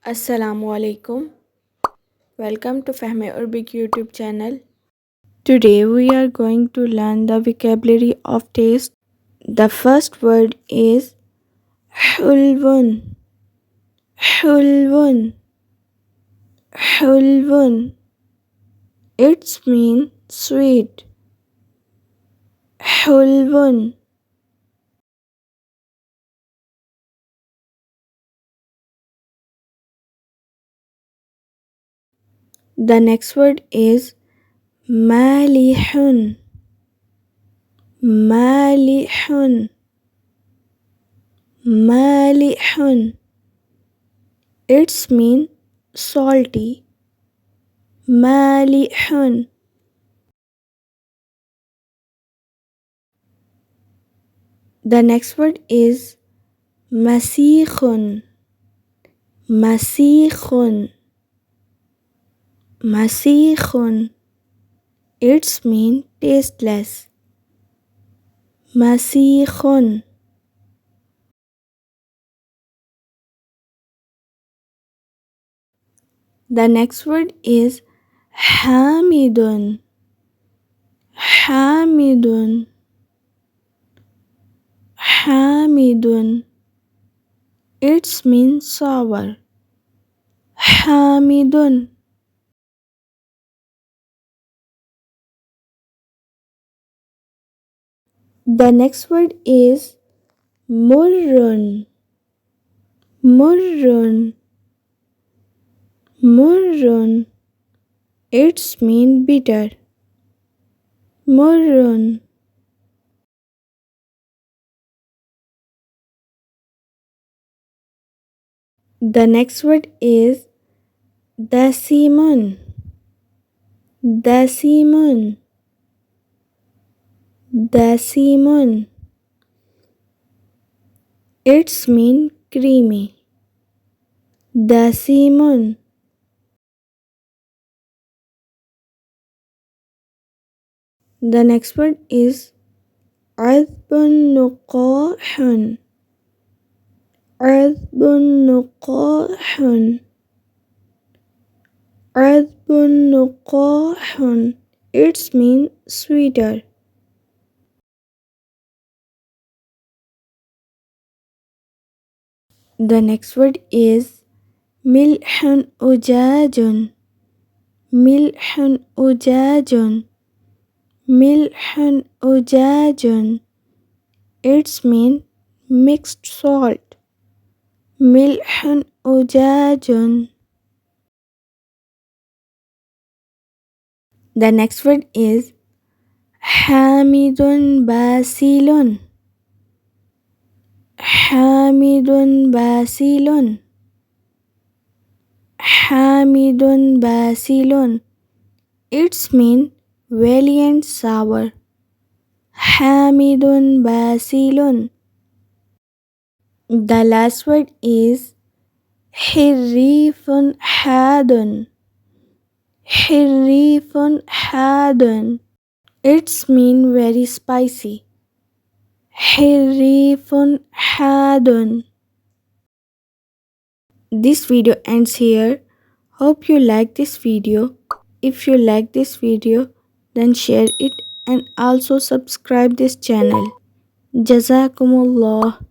Assalamu alaikum. Welcome to Fahameurbic YouTube channel. Today we are going to learn the vocabulary of taste. The first word is hulwun. Hulwun. Hulwun. It means sweet. Hulwun. The next word is malihun. Malihun. Malihun. It means salty. Malihun. The next word is masikhun. Masikhun. Masikhun. It means tasteless. Masikhun. The next word is hamidun. Hamidun. Hamidun. It means sour. Hamidun. The next word is murrun. Murrun. Murrun. It means bitter. Murrun. The next word is dasimun. Dasimun. Dasimun. It means creamy. Dasimun. The next word is عذب نقاح. عذب نقاح. عذب نقاح. It means sweeter. The next word is ملح أجاج. ملح أجاج. ملح أجاج. It means mixed salt. ملح أجاج. The next word is حامد باسل. حامد باسل. حامد باسل. It means valiant sour. حامد باسل. The last word is حريف حاد. حريف حاد. It means very spicy. حريف حاد. This video ends here. Hope you like this video. If you like this video, then share it and also subscribe this channel. Jazakumullah.